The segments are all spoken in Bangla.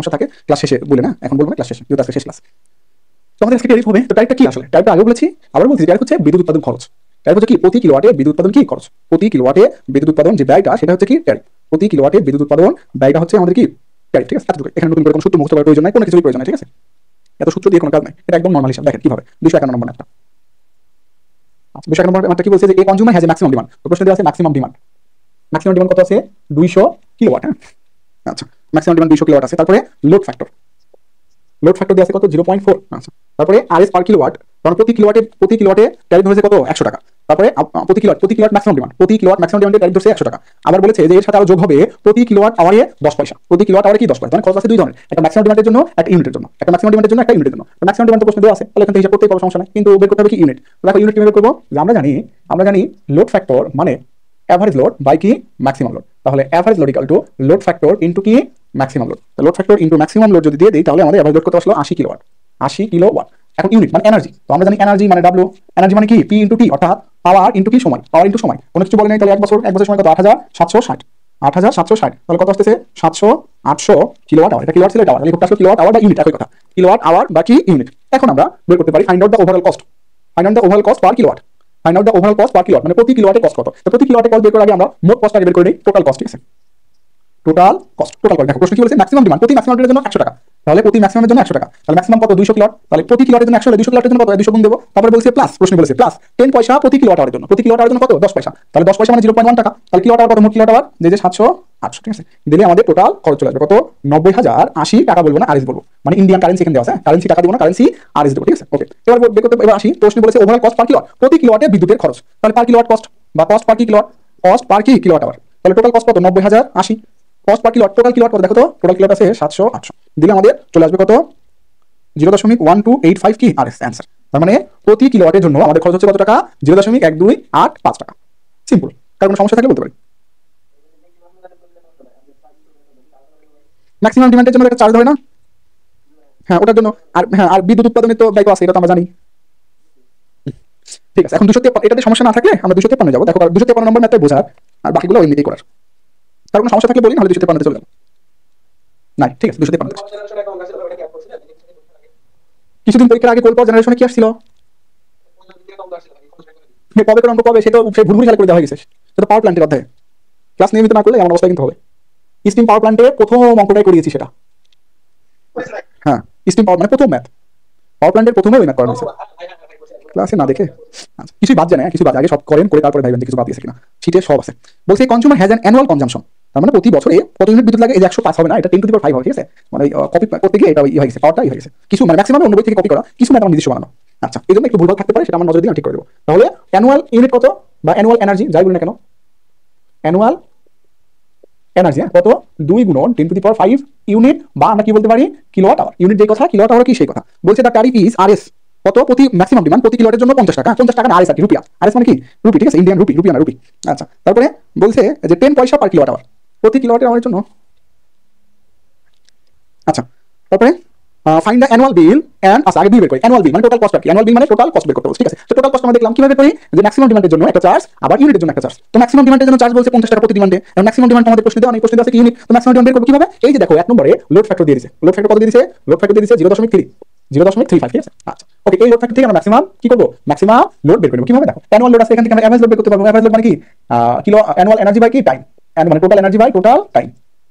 সমস্যা থাকে ক্লাস শেষে বলে না, এখন বলবো না, ক্লাস শেষে, যেহেতু আজকে শেষ ক্লাস। তো আমাদের আজকে ট্যারিফ হবে। তো ট্যারিফটা কি আসলে? ট্যারিফটা আগে বলেছি, আবার বলছি, ট্যারিফ হচ্ছে বিদ্যুৎ উৎপাদন খরচ। ট্যারিফ হচ্ছে কি? প্রতি কিলোওয়াটে বিদ্যুৎ উৎপাদন কি খরচ, প্রতি কিলোওয়াটে বিদ্যুৎ উৎপাদন যে ব্যয়টা সেটা হচ্ছে কি ট্যারিফ। প্রতি কিলোওয়াটে বিদ্যুৎ উৎপাদন ব্যয়টা হচ্ছে আমাদের কি ট্যারিফ, ঠিক আছে? এতটুকু, এখানে নতুন করে কোনো সূত্র মুখস্থ করার প্রয়োজন নাই, কোনো কিছুই প্রয়োজন নাই, ঠিক আছে? এত সূত্র দিয়ে কোনো কাজ নাই, এটা একদম নরমাল হিসাব। দেখেন কিভাবে 251 নম্বর ম্যাথটা। আচ্ছা 251 নম্বর ম্যাথটা কি বলছে যে এ consumer has a maximum demand. তো প্রশ্ন দেওয়া আছে ম্যাক্সিমাম ডিমান্ড। ম্যাক্সিমাম ডিমান্ড কত আছে? 200 কিলোওয়াট। হ্যাঁ আচ্ছা, ম্যাক্সিমাম ডিমান্ড 200 কিলোওয়াট আছে। তারপরে লোড ফ্যাক্টর, লোড ফ্যাক্টর দেওয়া আছে কত? 0.4। আচ্ছা, তারপরে আরএস পার কিলোওয়াট, কারণ প্রতি কিলোওয়াটে ট্যারিফ ধরেছে কত? 100 টাকা। তারপরে প্রতি কিলোওয়াট ম্যাক্সিমাম ডিমান্ড, প্রতি কিলোওয়াট ম্যাক্সিমাম ডিমান্ডে ট্যারিফ ধরছে 100 টাকা। আবার বলেছে যে এর সাথে আরো যোগ হবে প্রতি কিলোওয়াট আওয়ারে 10 পয়সা, প্রতি কিলোওয়াট আওয়ারে কি 10 পয়সা। মানে খরচ আছে দুই ধরনের, একটা ম্যাক্সিমাম ডিমান্ডের জন্য, একটা ইউনিটের জন্য, একটা ম্যাক্সিমাম ডিমান্ডের জন্য, একটা ইউনিটের জন্য। তো ম্যাক্সিমাম ডিমান্ড প্রশ্ন দেওয়া আছে, তাহলে এখান থেকে হিসাব করতে কোনো সমস্যা নাই, কিন্তু বের করতে হবে কি ইউনিট। তো দেখো ইউনিট কিভাবে করবো, যে আমরা জানি লোড ফ্যাক্টর মানে অ্যাভারেজ লোড বাই কি ম্যাক্সিমাম লোড। তাহলে average load equal to load factor into কি maximum load. Load factor into maximum load যদি দিয়ে দিই তাহলে আমাদের অ্যাভারেজ লোড কত আসলো? 80 কিলোওয়াট। 80 কিলোওয়াট। এখন ইউনিট মানে এনার্জি, তো আমরা জানি এনার্জি মানে ডাব্লিউ, এনার্জি মানে কি পি ইনটু টি, অর্থাৎ পাওয়ার ইনটু কি সময়, পাওয়ার ইনটু সময়। কোনো কিছু বলে নাই, তাহলে এক বছর সময় কত? 8760। 8760, তাহলে কত আসতেছে? 800 কিলোওয়াট আওয়ার। এটা কিলোওয়াট ছিল, এটা আওয়ার, তাহলে আসলে কিলোওয়াট আওয়ার বা ইউনিট, একই কথা। কিলোওয়াট আওয়ার বা কি ইউনিট। এখন আমরা বের করতে পারি find out the overall cost, find out the overall cost per kilowatt, find out the overall cost per kilowatt, মানে প্রতি কিলোওয়াটে কস্ট কত। তো প্রতি কিলোওয়াটে কস্ট বের করার আগে আমরা মোট কস্ট আগে বের করে নেই, টোটাল কস্ট, ঠিক আছে? Total cost, total cost. দেখো প্রশ্ন কি বলেছে? ম্যাক্সিমাম ডিমান্ড, প্রতি ম্যাক্সিমাম ডিমান্ডের জন্য 100 টাকা, তাহলে প্রতি ম্যাক্সিমামের জন্য 100 টাকা, তাহলে ম্যাক্সিমাম কত? 200 কিলোওয়াট, তাহলে প্রতি কিলোওয়াটের জন্য 100 হলে 200 কিলোওয়াটের জন্য কত? 200 গুণ দেব। তারপরে বলছে প্লাস, প্রশ্ন বলেছে প্লাস 10 পয়সা প্রতি কিলোওয়াট আওয়ারের জন্য, প্রতি কিলোওয়াট আওয়ারের জন্য কত? 10 পয়সা, তাহলে 10 পয়সা মানে 0.1 টাকা, তাহলে কিলোওয়াট আওয়ার কত? মোট কিলোওয়াট আওয়ার যে 700 800, ঠিক আছে? দিলে আমাদের টোটাল খরচ চলে আসবে কত? 90,080 টাকা, বলবো না আরএস বলবো, মানে ইন্ডিয়ান কারেন্সি এখানে দেওয়া আছে, কারেন্সি টাকা দিব না, কারেন্সি আরএস দেবো, ঠিক আছে? ওকে, এবার বের করতে, এবার আসি। প্রশ্ন বলেছে ওভারঅল কস্ট পার কিলোওয়াট, প্রতি কিলোওয়াটে বিদ্যুতের খরচ, তাহলে পার কিলোওয়াট কস্ট বা কস্ট পার কি কিলোওয়াট, কস্ট পার কি কিলোওয়াট আওয়ার, তাহলে টোটাল কস্ট কত? 90,080। Cost per kilowatt, total kilowatt কত? দেখো তো টোটাল কিলোওয়াট আছে 700 800, দিলে আমাদের চলে আসবে কত? 0.1285 কি আরএস অ্যান্সার। তার মানে প্রতি কিলোওয়াটের জন্য আমাদের খরচ হচ্ছে কত টাকা? 0.1285 টাকা। সিম্পল, কার কোনো সমস্যা থাকলে বলতে পারি। ম্যাক্সিমাম ডিমান্ডের জন্য একটা চার্জ ধরে না, হ্যাঁ ওটার জন্য, আর হ্যাঁ আর বিদ্যুৎ উৎপাদনের তো ব্যয় আছে, এটা তো আমরা জানি, ঠিক আছে? এখন 253, এটাতে সমস্যা না থাকলে আমরা 253 যাবো। দেখো 253 নম্বর ম্যাথে বোঝার, আর বাকিগুলো এমনিতেই করার। তার কোনো সমস্যা থাকলে বলি, নাহলে 253 চলে যাবো। নাই, ঠিক আছে 253। কিছুদিন পরীক্ষার আগে কোলপাওয়ার জেনারেশনে কি আসছিল? কবে করে অঙ্ক কবে, সে তো ভুলভুল খেলা করে দেওয়া হয়ে গেছে, সেটা পাওয়ার প্ল্যান্টের অধ্যায়ে। ক্লাস নিয়মিত না করলে এমন অবস্থা কিন্তু হবে। স্টিম পাওয়ার প্ল্যান্টে প্রথম অঙ্কটাই করিয়েছি সেটা, হ্যাঁ স্টিম পাওয়ার মানে প্রথম ম্যাথ, পাওয়ার প্ল্যান্টের প্রথমে ওই ম্যাথ করা হয়েছে ক্লাসে না দেখে। আচ্ছা কিছুই বাদ যায় না, কিছু বাদ, আগে সব করেন, করে তারপরে ভাইবেন কিছু বাদ দিয়েছে কিনা। শীটে সব আছে। বলছে consumer has an annual consumption, তার মানে প্রতি বছরে কত ইউনিট বিদ্যুৎ লাগে? এই 105 হবে না, এটা 10 টু দি পাওয়ার 5 হবে, ঠিক আছে? মানে কপি করতে গিয়ে এটা হয়ে গেছে, পাওয়ারটা হয়ে গেছে কিছু, মানে ম্যাক্সিমাম অন্য বই থেকে কপি করা, কিছু ম্যাথ আমার নিজস্ব বানানো। আচ্ছা এই জন্য একটু ভুলভাল থাকতে পারে, সেটা আমার নজর দিয়ে ঠিক করে দেবো। তাহলে অ্যানুয়াল ইউনিট কত, বা অ্যানুয়াল এনার্জি যাই বলি না কেন, অ্যানুয়াল এনার্জি কত? 2 গুণন 10 টু দি পাওয়ার 5 ইউনিট, বা আমরা কি বলতে পারি কিলোওয়াট আওয়ার। ইউনিট যে কথা, কিলোওয়াট আওয়ার কি সেই কথা। বলছে দ্য ট্যারিফ ইজ আরএস কত? প্রতি ম্যাক্সিমাম ডিমান্ড প্রতি কিলোওয়াটের জন্য 50 টাকা, 50 টাকা আরএস আর কি, রুপিয়া, আরএস মানে কি রুপি, ঠিক আছে? ইন্ডিয়ান রুপি, রুপিয়া না রুপি। আচ্ছা তারপরে বলছে যে 10 পয়সা পার কিলোওয়াট আওয়ার, প্রতি কিলোওয়াটের আওয়ারের জন্য। আচ্ছা তারপরে find the annual bill and, আচ্ছা আগে বিল বের করি। অ্যানুয়াল বিল মানে টোটাল কস্ট, কি অ্যানুয়াল বিল মানে টোটাল কস্ট বের করতে বলছে, ঠিক আছে? তো টোটাল কস্ট আমরা দেখলাম কিভাবে করি, যে ম্যাক্সিমাম ডিমান্ডের জন্য একটা চার্জ, আবার ইউনিটের জন্য একটা চার্জ। তো ম্যাক্সিমাম ডিমান্ডের জন্য চার্জ বলছে 50 টাকা প্রতি ডিমান্ডে, এবং ম্যাক্সিমাম ডিমান্ড আমাদের প্রশ্ন দেওয়া নেই, প্রশ্ন দেওয়া আছে কি ইউনিট। তো ম্যাক্সিমাম ডিমান্ড বের করব কিভাবে? এই যে দেখো এক নম্বরে লোড ফ্যাক্টর দিয়ে দিয়েছে, লোড ফ্যাক্টর কত দিয়ে দিয়েছে? লোড ফ্যাক্টর দিয়ে দিয়েছে 0.35, ঠিক আছে? আচ্ছা ওকে, এই লোড ফ্যাক্টর থেকে আমরা ম্যাক্সিমাম কি করব? ম্যাক্সিমাম লোড বের করব কিভাবে? দেখো অ্যানুয়াল লোড আছে, এখান থেকে আমরা এভারেজ লোড বের করতে পারবো। এভারেজ লোড মানে কি কিলো অ্যানুয়াল এনার্জি বাই কি টাইম, মানে total energy by total time,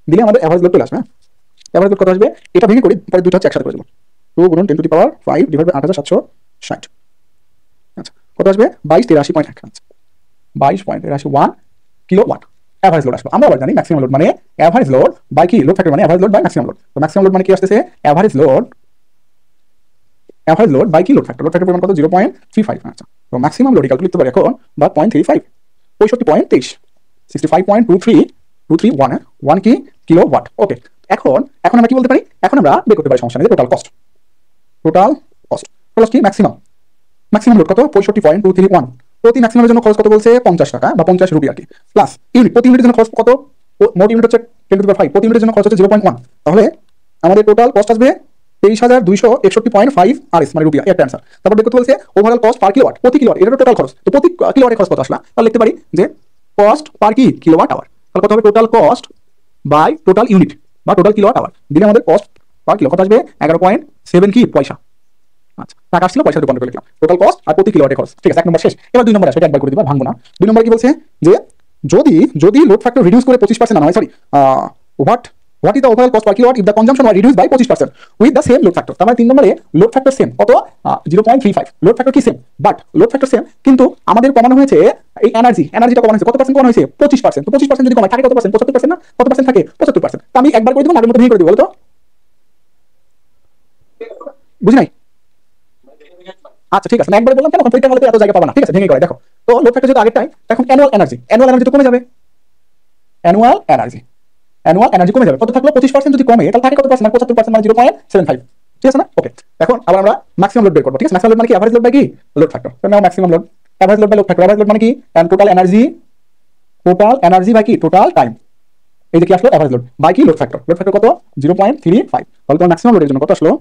দিলে আমাদের এভারেজ লোড চলে আসবে। এভারেজ লোড কত আসবে? এটা ভেঙে করি, পরে দুটো হচ্ছে একসাথে করে দেবো। 2 গুণন 10 to the power 5 divide by 8760। আচ্ছা কত আসবে? 2283.1। আচ্ছা 22.83 কিলোওয়াট এভারেজ লোড আসবে। আমরা আবার জানি ম্যাক্সিমাম লোড মানে এভারেজ লোড বাই কি লোড ফ্যাক্টর, মানে average load by maximum load. তো ম্যাক্সিমাম লোড মানে কি আসতেছে? এভারেজ লোড বাই কি লোড ফ্যাক্টর, লোড ফ্যাক্টর পরিমাণ কত? 0.35। আচ্ছা তো ম্যাক্সিমাম লোড ক্যালকুলেট করতে পারি এখন, বা 0.35, 65.23, 65.23231 কি কিলোওয়াট। ওকে এখন আমরা কি বলতে পারি? এখন আমরা বের করতে পারি, সমস্যা নেই, টোটাল কস্ট, টোটাল কস্ট কি ম্যাক্সিমাম লোড কত? 65.231। প্রতি ম্যাক্সিমামের জন্য খরচ কত বলছে? 50 টাকা বা 50 রুপি আর কি, প্লাস ইউনিট, প্রতি ইউনিটের জন্য খরচ কত? মোট ইউনিট হচ্ছে 10 টু দি পাওয়ার 5, প্রতি ইউনিটের জন্য খরচ হচ্ছে 0.1। তাহলে আমাদের টোটাল কস্ট আসবে 23,261.5 আরএস, মানে রুপিয়া, একটা অ্যান্সার। তারপর বের করতে বলছে ওভারঅল কস্ট পার কিলোওয়াট, প্রতি কিলোওয়াট, এটা টোটাল খরচ। তো প্রতি কিলোওয়াটের খরচ কত আসলা? তাহলে লিখতে পারি যে কস্ট পার কি কিলোওয়াট আওয়ার, তাহলে কত হবে? Total cost by total unit বা টোটাল কিলোওয়াট আওয়ার, দিলে আমাদের কস্ট পার কিলো কত আসবে 11.7 কি পয়সা। আচ্ছা টাকা আসছিল, পয়সা রূপান্তর করে লিখলাম টোটাল কস্ট আর প্রতি কিলোওয়াটে খরচ। ঠিক আছে, 1 নম্বর শেষ। এবার 2 নম্বর আসে, এটা একবার করে দিবা, ভাঙবো না। 2 নম্বর কি বলছে যে যদি যদি লোড ফ্যাক্টর রিডিউস করে 25% আনা হয়, sorry what is the overall cost per kilowatt if the consumption was reduced by 25% with the same load factor। তার মানে 3 নম্বরে লোড ফ্যাক্টর সেম কত 0.35, লোড ফ্যাক্টর কি same, but load factor same কিন্তু আমাদের কমানো হয়েছে এই এনার্জিটা কমানো হয়েছে কত পার্সেন্ট কমানো হয়েছে 25%। তো 25% যদি কমায় থাকে কত পার্সেন্ট, 75% না, কত পার্সেন্ট থাকে 75%। তো আমি একবার করে দিব, আগের মতো ভেঙে করে দিব, বলো তো বুঝি নাই? আচ্ছা ঠিক আছে, না একবার বললাম কেন, কমপ্লিট হলে এত জায়গা পাবা না। ঠিক আছে, ভেঙে করে দেখো। তো লোড ফ্যাক্টর যেটা আগেরটাই, এখন অ্যানুয়াল এনার্জি তো কমে যাবে, অ্যানুয়াল এনার্জি কমে যাবে। কত থাকলো 25% যদি কমে তাহলে থাকে কত পার্সেন্ট, 75% মানে 0.75। ঠিক আছে না? ওকে, এখন আবার আমরা ম্যাক্সিমাম লোড বের করব। ঠিক আছে, ম্যাক্সিমাম লোড মানে কি, এভারেজ লোড বাই কি লোড ফ্যাক্টর। তো now maximum load, average load by load factor. Average load মানে কি, টোটাল এনার্জি বাই কি টোটাল টাইম। এই যে কি আসলো এভারেজ লোড বাই কি লোড ফ্যাক্টর। লোড ফ্যাক্টর কত 0.35। তাহলে তোমার ম্যাক্সিমাম লোডের জন্য কত আসলো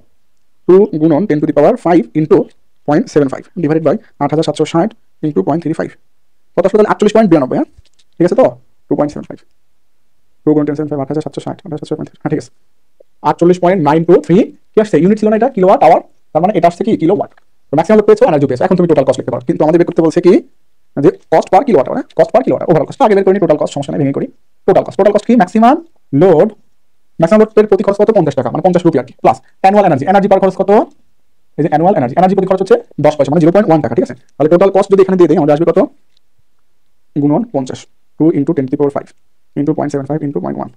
2 গুণন 10 to the power 5 into 0.75 divided by 8760 into 0.35 কত আসলো তাহলে 48.92। হ্যাঁ ঠিক আছে, তো 2.75 2 গুণ 10 8760 8760। হ্যাঁ ঠিক আছে, 48.923 কি আসছে, ইউনিট ছিল না, এটা কিলোওয়াট আওয়ার। তার মানে এটা আসছে কি কিলোওয়াট। তো ম্যাক্সিমাম লোড পেয়েছো, এনার্জি পেয়েছো, এখন তুমি টোটাল কস্ট লিখতে পারো। কিন্তু আমাদের বের করতে বলছে কি যে cost per kilowatt hour, cost per kilowatt overall cost. আগে বের করি টোটাল কস্ট, সমস্যা নেই, ভেঙে করি। টোটাল কস্ট কি ম্যাক্সিমাম লোড এর প্রতি খরচ কত 50 টাকা, মানে 50 রুপি আর কি, প্লাস অ্যানুয়াল এনার্জি পার খরচ কত, এই যে অ্যানুয়াল এনার্জি প্রতি খরচ হচ্ছে 10 পয়সা, মানে 0.1 টাকা। ঠিক আছে, তাহলে টোটাল কস্ট যদি এখানে দিয়ে দেই আমাদের আসবে কত গুণন 50 2 into 10 to the power 5 into 0.75 into 0.1,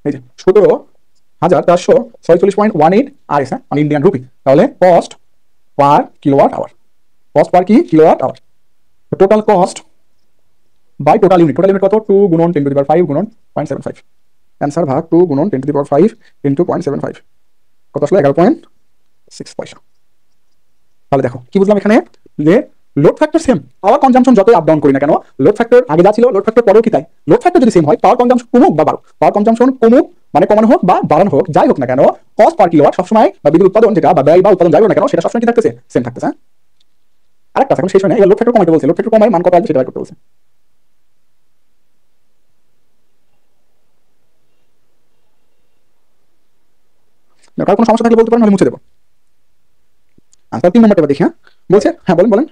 এই যে 17,446.18 আরএস, মানে ইন্ডিয়ান রুপি। তাহলে cost per kilowatt hour, total cost by total unit কত 2 গুণন 10 টু দি পাওয়ার 5 গুণন 0.75, অ্যান্সার ভাগ 2 গুণন 10 টু দি পাওয়ার 5 ইনটু 0.75 কত আসলে 11.6 পয়সা। তাহলে দেখো কি বুঝলাম এখানে, যে load factor same, power consumption যতই আপ ডাউন করি না কেন, লোড ফ্যাক্টর আগে যা ছিল লোড ফ্যাক্টর পরেও কি তাই। লোড ফ্যাক্টর যদি সেম হয়, পাওয়ার কনজাম্পশন কমুক বা বাড়ুক, পাওয়ার কনজাম্পশন কমুক মানে কমানো হোক বা বাড়ানো হোক, যাই হোক না কেন, কস্ট পার কিলোওয়াট সবসময় বা বিদ্যুৎ উৎপাদন যেটা বা ব্যয় বা উৎপাদন যাই হোক না কেন, সেটা সবসময় কি থাকতেছে সেম থাকতেছে। আরেকটা এখন শেষ হয় না, লোড ফ্যাক্টর কমাইতে বলছে, লোড ফ্যাক্টর কমায় মান কত আসবে সেটা করতে বলছে। কারো কোনো সমস্যা থাকলে বলতে পারেন, আমি মুছে দেবো। আচ্ছা 3 নম্বরটা দেখি। হ্যাঁ বলছে, হ্যাঁ বলেন।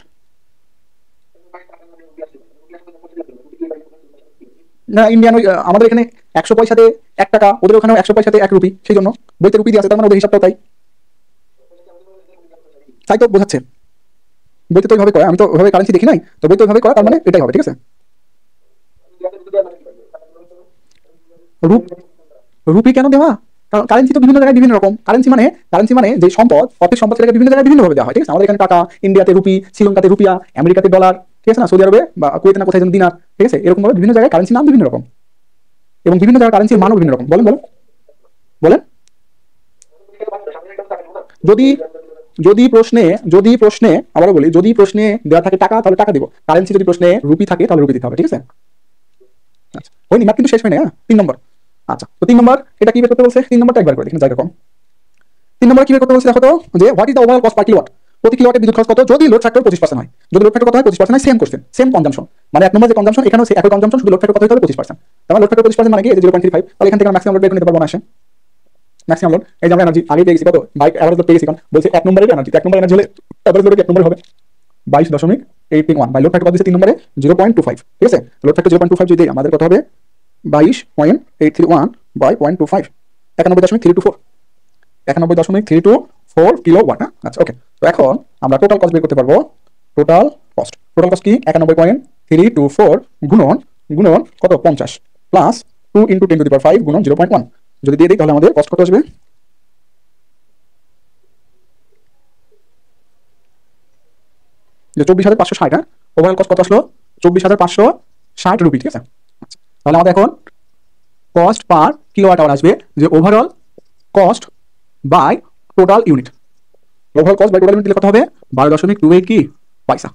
না ইন্ডিয়ান আমাদের এখানে 100 পয়সাতে 1 টাকা, ওদের ওখানে 100 পয়সাতে 1 রুপি, সেই জন্য বইতে রুপি দিয়ে আছে, তার মানে ওদের হিসাবটাও তাই তো বোঝাচ্ছে। বইতে তো ওইভাবে করে, আমি তো ওইভাবে কারেন্সি দেখি নাই, তো বইতে ওইভাবে করা, তার মানে এটাই হবে। ঠিক আছে, রুপি কেন দেওয়া, কারণ কারেন্সি তো বিভিন্ন জায়গায় বিভিন্ন রকম। কারেন্সি মানে যে সম্পদ, অর্থের সম্পদ সেটাকে বিভিন্ন জায়গায় বিভিন্নভাবে দেওয়া হয়। ঠিক আছে, আমাদের এখানে টাকা, ইন্ডিয়াতে রুপি, শ্রীলঙ্কাতে রুপিয়া, আমেরিকাতে ডলার, ঠিক আছে না, সৌদি আরবে বা কুয়েতে না কোথায় যেন দিনার। ঠিক আছে, এরকম ভাবে বিভিন্ন জায়গায় কারেন্সি নাম বিভিন্ন রকম এবং বিভিন্ন জায়গায় কারেন্সির মানও বিভিন্ন রকম। বলেন যদি যদি প্রশ্নে আবারও বলি, যদি প্রশ্নে দেওয়া থাকে টাকা তাহলে টাকা দিব, কারেন্সি যদি প্রশ্নে রুপি থাকে তাহলে রুপি দিতে হবে। ঠিক আছে, আচ্ছা হয়নি, ম্যাথ কিন্তু শেষ হয় না। 3 নম্বর, আচ্ছা তো 3 নম্বর এটা কি বের করতে বলছে, 3 নম্বরটা একবার করে দেখেন জায়গা কম। 3 নম্বর কি বের করতে বলছে দেখো তো, যে what is the overall cost per kilowatt, প্রতি কিলোওয়াটে বিদ্যুৎ খরচ কত যদি লোড ফ্যাক্টর 25% হয়। যদি লোড ফ্যাক্টর কত হয় 25% হয়, সেম কোশ্চেন, সেম কনজাম্পশন, মানে 1 নম্বর যে কনজাম্পশন এখানেও একই কনজাম্পশন, শুধু লোড ফ্যাক্টর কত হতে হবে 25%। তাহলে লোড ফ্যাক্টর 25% মানে কি, এই যে 0.35, তাহলে এখান থেকে আমরা ম্যাক্সিমাম লোড বের করে নিতে পারবো না। আসে ম্যাক্সিমাম লোড, এই যে আমরা এনার্জি আগে পেয়ে গেছি কত, বাই এভারেজ লোড পেয়ে গেছি, কারণ বলছে 1 নম্বরের এনার্জি, 1 নম্বর এনার্জি হলে এভারেজ লোড 1 নম্বর হবে 22.831 বাই লোড ফ্যাক্টর কত দিয়েছে 3 নম্বরে 0.25। ঠিক আছে, লোড ফ্যাক্টর 0.25 যদি আমাদের কত হবে 22.831 বাই 0.25, 91.324 কিলোওয়াট। আচ্ছা ওকে, তো এখন আমরা টোটাল কস্ট বের করতে পারবো। টোটাল কস্ট কি 91.324 গুণন কত 50 plus 2 into 10 to the power 5 গুণন 0.1 যদি দিয়ে দিই তাহলে আমাদের কস্ট কত আসবে, যে 24,560। হ্যাঁ ওভারঅল কস্ট কত আসলো 24,560 রুপি। ঠিক আছে, আচ্ছা তাহলে আমাদের এখন কস্ট পার কিলোওয়াট আওয়ার আসবে যে overall cost by total unit. Overall cost by total unit দিলে কত হবে 12.28 কি পয়সা।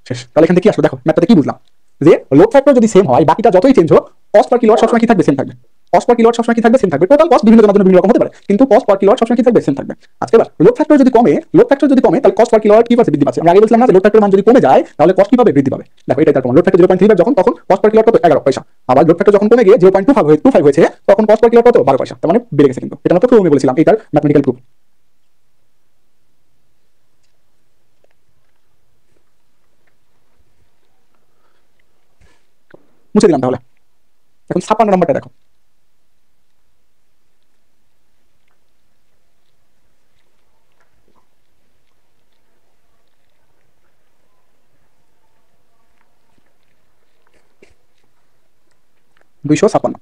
শেষ। তাহলে এখান থেকে কি আসলো দেখো, ম্যাথটাতে কি বুঝলাম, যে লোড ফ্যাক্টর যদি সেম হয়, বাকিটা যতই চেঞ্জ হোক, কস্ট পার কিলোওয়াট সবসময় কি থাকবে, সেম থাকবে। কস্ট পার কিলোওয়াট সবসময় কি থাকবে? সেম থাকবে। টোটাল কস্ট বিভিন্ন জনের জন্য বিভিন্ন রকম হতে পারে, কিন্তু কস্ট পার কিলোওয়াট সবসময় কি থাকবে? সেম থাকবে। আজকে এবার লোড ফ্যাক্টর যদি কমে, তাহলে কস্ট পার কিলোওয়াট কি পাচ্ছে? বৃদ্ধি পাচ্ছে। আমরা আগে বলছিলাম না যে লোড ফ্যাক্টরের মান যদি কমে যায় তাহলে কস্ট কি পাবে? বৃদ্ধি পাবে। দেখো এটাই তার প্রমাণ। লোড ফ্যাক্টর 0.35 যখন, তখন কস্ট পার কিলোওয়াট কত? 11 পয়সা। আবার লোড ফ্যাক্টর যখন কমে গিয়ে 0.25 হয়েছে তখন কস্ট পার কিলোওয়াট কত? 12 পয়সা। তার মানে বেড়ে গেছে। কিন্তু এটা আমরা প্রথমে বলেছিলাম, এটার ম্যাথমেটিক্যাল প্রুফ। মুছে দিলাম তাহলে। এখন 56 নম্বরটা দেখো। দুইশো ছাপ্পান্ন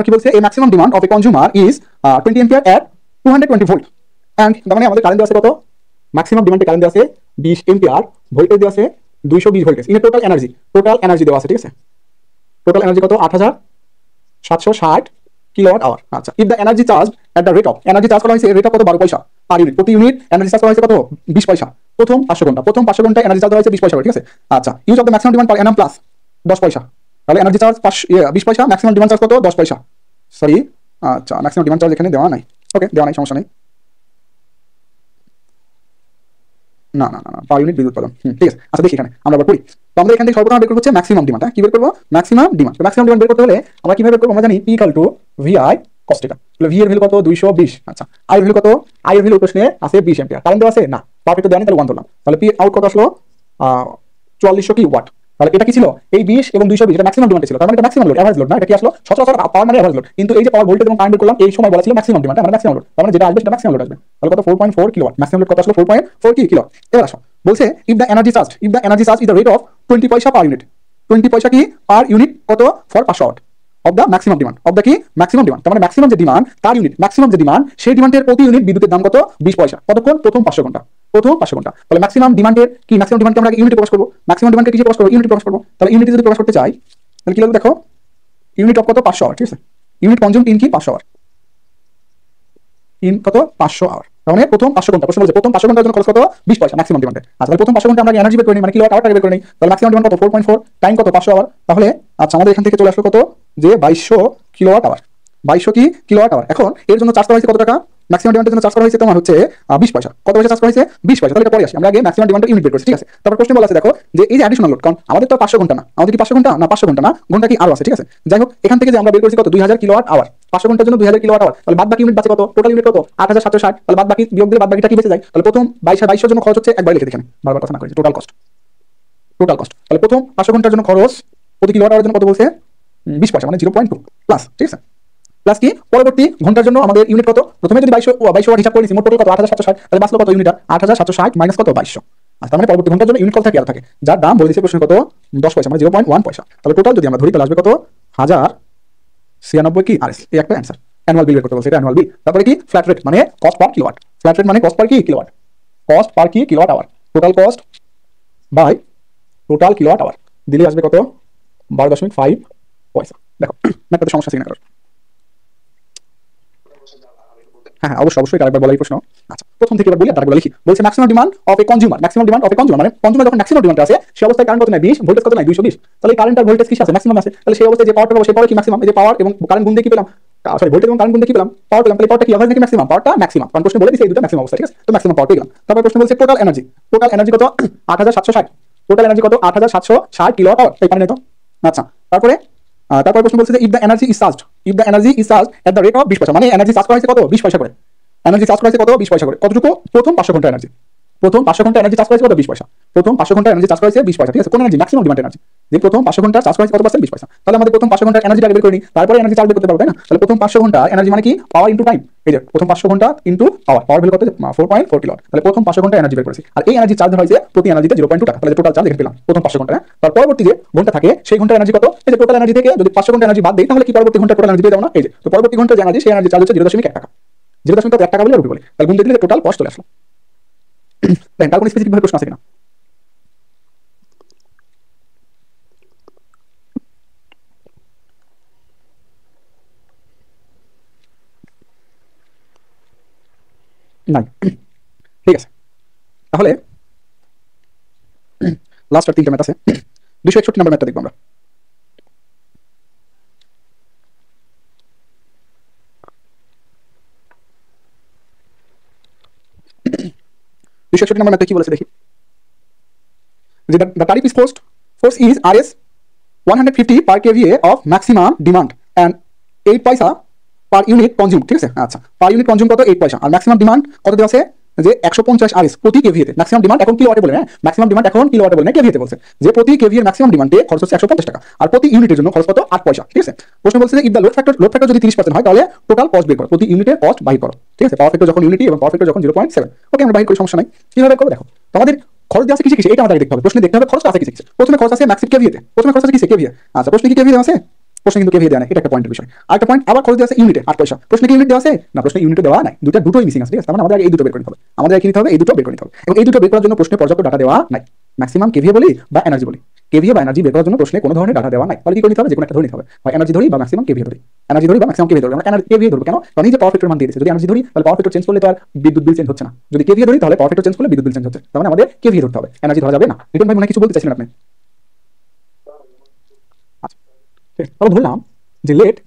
কি বলছে? এই maximum demand of a consumer is 20 ampere at 220 volt and তার মানে আমাদের কারেন্ট দেওয়া আছে কত? ম্যাক্সিমাম ডিমান্ডে কারেন্ট দেওয়া আছে 20 এম্পিয়ার, ভোল্টেজ দেওয়া আছে 220 ভোল্টেজ। ইন টোটাল এনার্জি দেওয়া আছে, ঠিক আছে? টোটাল এনার্জি কত? 8760 কিলোওয়াট আওয়ার। আচ্ছা, if the energy charge at the rate of, energy charge করা হয়েছে রেট অফ কত? 12 পয়সা পার ইউনিট। প্রতি ইউনিট এনার্জি চার্জ করা হয়েছে কত? 20 পয়সা। প্রথম 500 ঘন্টা, এনার্জি চার্জ হয়েছে 20 পয়সা করে, ঠিক আছে? আচ্ছা, use of the maximum demand per Enam plus 10 পয়সা। তাহলে এনার্জি চার্জ 20 পয়সা, ম্যাক্সিমাম ডিমান্ড চার্জ কত? 10 পয়সা। সরি, আচ্ছা, ম্যাক্সিমাম ডিমান্ড চার্জ এখানে দেওয়া নাই। ওকে, দেওয়া নাই, সমস্যা নেই। না না না না, পার ইউনিট বিদ্যুৎ উৎপাদন। ঠিক আছে। আচ্ছা, দেখি এখানে আমরা আবার করি। তো আমরা এখান থেকে সর্বপ্রথম বের করব হচ্ছে ম্যাক্সিমাম ডিমান্ড। কি বের করব? Maximum demand. তো ম্যাক্সিমাম ডিমান্ড বের করতে হলে আমরা কিভাবে বের করব? আমরা জানি P equal to V I cos theta. তাহলে ভি এর ভ্যালু কত? 220। আচ্ছা, আই এর ভ্যালু কত? আই এর ভ্যালু প্রশ্নে আছে 20 এম্পিয়ার। কারেন্ট দেওয়া আছে না, পাওয়ার দেওয়া নেই, তাহলে 1 ধরলাম। তাহলে পি আউট কত আসলো? 4400 কি ওয়াট। তাহলে এটা কি ছিল? এই 20 এবং 220 এটা ম্যাক্সিমাম ডিমান্ড ছিল। তার মানে এটা ম্যাক্সিমাম লোড, এভারেজ লোড না। এটা কি আসলো? সচরাচর পাওয়ার মানে এভারেজ লোড। কিন্তু এই যে পাওয়ার ভোল্টেজ এবং কারেন্ট বের করলাম, এই সময় বলা ছিল ম্যাক্সিমাম ডিমান্ড, মানে ম্যাক্সিমাম লোড। তার মানে যেটা আসবে সেটা ম্যাক্সিমাম লোড আসবে। তাহলে কত? 4.4 কিলোওয়াট। ম্যাক্সিমাম লোড কত আসলো? 4.4 কি কিলোওয়াট। এবার আসো, বলছে if the energy charge is the rate of 20 paisa per unit. 20 paisa কি পার ইউনিট কত? For 500 watt of the maximum demand, of the কি ম্যাক্সিমাম ডিমান্ড। তার মানে ম্যাক্সিমাম যে ডিমান্ড তার ইউনিট, ম্যাক্সিমাম যে ডিমান্ড সেই ডিমান্ডের প্রতি ইউনিট বিদ্যুতের দাম কত? 20 পয়সা। কতক্ষণ? প্রথম 500 ঘন্টা। তাহলে ম্যাক্সিমাম ডিমান্ডের কি? ম্যাক্সিমাম ডিমান্ডকে আমরা ইউনিটে প্রকাশ করব। ম্যাক্সিমাম ডিমান্ডকে কিসে প্রকাশ করব? ইউনিটে প্রকাশ করব। তাহলে ইউনিটে যদি প্রকাশ করতে চাই তাহলে কি লাগবে? দেখো, ইউনিট অফ কত? 500 আওয়ার, ঠিক আছে? ইউনিট কনজিউম ইন কি? 500 আওয়ার। ইন কত? 500 আওয়ার। তার মানে প্রথম 500 ঘন্টা, প্রশ্ন বলছে প্রথম 500 ঘন্টার জন্য খরচ কত? 20 পয়সা ম্যাক্সিমাম ডিমান্ডে। আচ্ছা, তাহলে প্রথম 500 ঘন্টা আমরা এনার্জি বের করে নিই, মানে কিলোওয়াট আওয়ারটা বের করে নিই। তাহলে ম্যাক্সিমাম ডিমান্ড কত? 4.4 টাইম কত? 500 আওয়ার। তাহলে আচ্ছা, আমাদের এখান থেকে চলে আসলো কত? যে 2200 কিলোওয়াট আওয়ার। 2200 কি কিলোওয়াট আওয়ার। এখন এর জন্য চার্জ করা হয়েছে কত টাকা? ম্যাক্সিমাম ডিমান্ডের জন্য চার্জ করা হয়েছে তোমার হচ্ছে 20 পয়সা। কত পয়সা চার্জ করা হয়েছে? 20 পয়সা। তাহলে এটা পরে আসি, আমরা আগে ম্যাক্সিমাম ডিমান্ডের ইউনিট বের করছি, ঠিক আছে? তারপর প্রশ্ন বলা আছে দেখো যে এই যে অ্যাডিশনাল লোড, কারণ আমাদের তো 500 ঘন্টা না, আমাদের কি 500 ঘন্টা না? 500 ঘন্টা না, ঘন্টা কি আরো আছে, ঠিক আছে? যাই হোক, এখান থেকে যে আমরা বের করেছি কত? 2000 কিলোওয়াট আওয়ার। 500 ঘন্টার জন্য 2000 কিলোওয়াট আওয়ার। তাহলে বাদ বাকি ইউনিট বাঁচে কত? টোটাল ইউনিট কত? 8760। তাহলে বাদ বাকি বিয়োগ দিলে বাদ বাকিটা কি বেঁচে যায়? তাহলে প্রথম 2200 জন্য খরচ হচ্ছে, একবার লিখে দেখেন, বারবার কথা না করি, টোটাল কস্ট। তাহলে প্রথম 500 ঘন্টার জন্য খরচ প্রতি কিলোওয়াট আওয়ারের জন্য কত বলছে? 20 পয়সা, মানে 0.2 প্লাস, ঠিক আছে? প্লাস কি পরবর্তী ঘন্টার জন্য আমাদের ইউনিট কত? প্রথমে যদি 2200 ওয়াট হিসাব করে নিছি, মোট টোটাল কত? 8760। তাহলে বাঁচলো কত ইউনিট? 8760 মাইনাস কত? 2200। আর তার মানে পরবর্তী ঘন্টার জন্য ইউনিট কত থাকে? আর থাকে, যার দাম বলে দিয়েছে প্রশ্ন কত? 10 পয়সা, মানে 0.1 পয়সা। তাহলে টোটাল যদি আমরা ধরি তাহলে আসবে কত? 1096 কি আরএস। এই একটা অ্যান্সার। অ্যানুয়াল বিল বের করতে বলছে, এটা অ্যানুয়াল বিল। তারপরে কি ফ্ল্যাট রেট, মানে cost per kilowatt. Flat rate মানে কস্ট পার কি কিলোওয়াট, কস্ট পার কি kilowatt hour. Total cost by total kilowatt hour দিলে আসবে কত? 12.5 পয়সা। দেখো ম্যাথটাতে সমস্যা আছে কিনা কারণ? হ্যাঁ, অবশ্যই এটা একবার বলাই প্রশ্ন। আচ্ছা, প্রথম থেকে এবার বলি, তারপর লিখি। বলছে maximum demand of a consumer, মানে কনজিউমার যখন ম্যাক্সিমাম ডিমান্ড আছে সেই অবস্থায় কারেন্ট কত নাই? 20, ভোল্টেজ কত নাই? 220। তাহলে কারেন্ট আর ভোল্টেজ কি আছে? ম্যাক্সিমাম আছে। তাহলে সেই অবস্থায় যে পাওয়ারটা পাবো সেই পাওয়ার কি ম্যাক্সিমাম? এই যে পাওয়ার এবং কারেন্ট গুণ দিয়ে কি পেলাম? সরি, ভোল্টেজ এবং কারেন্ট গুণ দিয়ে কি পেলাম? পাওয়ার পেলাম। তাহলে পাওয়ারটা কি এভারেজ নাকি ম্যাক্সিমাম? পাওয়ারটা ম্যাক্সিমাম, কারণ প্রশ্ন বলে দিয়েছে এই দুটো ম্যাক্সিমাম অবস্থা, ঠিক আছে? তো ম্যাক্সিমাম পাওয়ার পেলাম। তারপর প্রশ্ন বলছে টোটাল এনার্জি কত? 8760। টোটাল এনার্জি কত? 8760 কিলোওয়াট আওয়ার। এই পানি তো। আচ্ছা, তারপরে প্রশ্ন বলছে যে if the energy is charged at the rate of 20 পয়সা, মানে এনার্জি চার্জ করা হয়েছে কত? 20 পয়সা করে। এনার্জি চার্জ করা হয়েছে কত? 20 পয়সা করে। কতটুকু? প্রথম 500 ঘন্টা এনার্জি। প্রথম 500 ঘন্টা এনার্জি চার্জ করা হয়েছে কত? 20 পয়সা। প্রথম 500 ঘন্টা এনার্জি চার্জ করা হয়েছে 20 পয়সা, ঠিক আছে? কোন এনার্জি? Maximum demand energy. যে প্রথম 500 ঘন্টা চার্জ করা হয়েছে কত পার্সেন্ট? 20 পয়সা। তাহলে আমাদের প্রথম 500 ঘন্টার এনার্জিটা বের করে নিই, তারপরে এনার্জি চার্জ বের করতে পারবো, তাই না? তাহলে প্রথম 500 ঘন্টা এনার্জি মানে কি? পাওয়ার ইনটু টাইম। এই যে প্রথম 500 ঘন্টা ইনটু পাওয়ার ভ্যালু কত? 4.4 কিলোওয়াট। তাহলে প্রথম 500 ঘন্টা এনার্জি বের করেছি, আর এই এনার্জি চার্জ হয়েছে প্রতি এনার্জিতে 0.2 টাকা। তাহলে টোটাল চার্জ এখানে পেলাম প্রথম 500 ঘন্টা। তার পরবর্তী যে ঘন্টা থাকে সেই ঘন্টা এনার্জি কত? এই যে টোটাল এনার্জি থেকে যদি 500 ঘন্টা এনার্জি বাদ দেই তাহলে কি পরবর্তী ঘন্টা টোটাল এনার্জি পেয়ে যাবো না? এই যে, তো পরবর্তী ঘন্টা যে এনার্জি সেই এনার্জি চার্জ হচ্ছে 0.1 টাকা। 0.1 টাকা বলে রুপি বলে। তাহলে গুণ দিলে টোটাল কস্ট চলে আসলো। তার কোনো স্পেসিফিক ভাবে প্রশ্ন আছে কিনা? নাই। ঠিক আছে, তাহলে লাস্ট আর 3টা ম্যাথ আছে। 261 নম্বর ম্যাথটা দেখবো আমরা। 261 নম্বর ম্যাথে কি বলেছে দেখি, যে the tariff is force is RS 150 per kVA of maximum demand and 8 পয়সা পার ইউনিট কনজিউম, ঠিক আছে। আচ্ছা, পার ইউনিট কনজিউম কত 8 পয়সা, আর ম্যাক্সিমাম ডিমান্ড কত দেওয়া আছে যে 150 RS প্রতি কেভিএতে। ম্যাক্সিমাম ডিমান্ড এখন কিলোওয়াটে বলে, হ্যাঁ ম্যাক্সিমাম ডিমান্ড এখন কিলোওয়াটে বলে না, কেভিএতে বলছে, যে প্রতি কেভিএর ম্যাক্সিমাম ডিমান্ডে খরচ হচ্ছে 150 টাকা, আর প্রতি ইউনিটের জন্য খরচ কত 8 পয়সা, ঠিক আছে। প্রশ্ন বলছে যে ইফ দ্য লোড ফ্যাক্টর যদি 30% হয় তাহলে টোটাল কস্ট বের করো, প্রতি ইউনিটের কস্ট বাহির করো, ঠিক আছে। পাওয়ার ফ্যাক্টর যখন ইউনিটি এবং পাওয়ার ফ্যাক্টর যখন 0.7, ওকে আমরা বাহির করি, সমস্যা নাই। কিভাবে করবো দেখো, তোমাদের খরচ আছে কিসে কিসে এটা আমাদের দেখতে হবে, প্রশ্নে দেখতে হবে খরচ আছে কিসে কিসে। প্রথমে খরচ আছে ম্যাক্সিমাম কেভিএতে, প্রথমে খরচ আছে কিসে কেভিএ। আচ্ছা, প্রশ্নে কি কেভিএ আছে, প্রশ্নে কিন্তু কেভিএ দেওয়া নাই, এটা একটা পয়েন্টের বিষয়। আরেকটা পয়েন্ট, আবার খরচ দেওয়া আছে ইউনিটে 8 পয়সা, প্রশ্নে কি ইউনিট দেওয়া আছে না, প্রশ্নে ইউনিটে দেওয়া নাই, দুটোই মিসিং আছে, ঠিক আছে। তার মানে আমাদের এই দুটো বের করতে হবে, আমাদের কি নিতে হবে, এই দুটো বের করতে হবে। এবং এই দুটো বের করার জন্য প্রশ্নে পর্যাপ্ত ডাটা দেওয়া নাই, ম্যাক্সিমাম কেভিএ বলি বা এনার্জি বলি, কেভিএ বা এনার্জি বের করার জন্য প্রশ্নে কোনো ধরনের ডাটা দেওয়া নাই, তাহলে কি করে নিতে হবে, যে কোনো একটা ধরে নিতে হবে, হয় এনার্জি ধরি বা ম্যাক্সিমাম কেভিএ ধরি, এনার্জি ধরি বা ম্যাক্সিমাম কেভিএ ধরি। আমরা এনার্জি কেভিএ ধরব কেন, কারণ এই যে পাওয়ার ফ্যাক্টর মান দিয়ে দিয়েছে, যদি এনার্জি ধরি তাহলে পাওয়ার ফ্যাক্টর চেঞ্জ করলে তো আর বিদ্যুৎ বিল চেঞ্জ হচ্ছে না, যদি কেভিএ ধরি তাহলে পাওয়ার ফ্যাক্টর চেঞ্জ করলে বিদ্যুৎ বিল চেঞ্জ হচ্ছে, তার মানে আমাদের কেভিএ ধরতে হবে, এনার্জি ধরা যাবে না। রিটন ভাই মনে কিছু বলতে চাইছিলেন আপনি? আচ্ছা, তাহলে ধরলাম যে লেট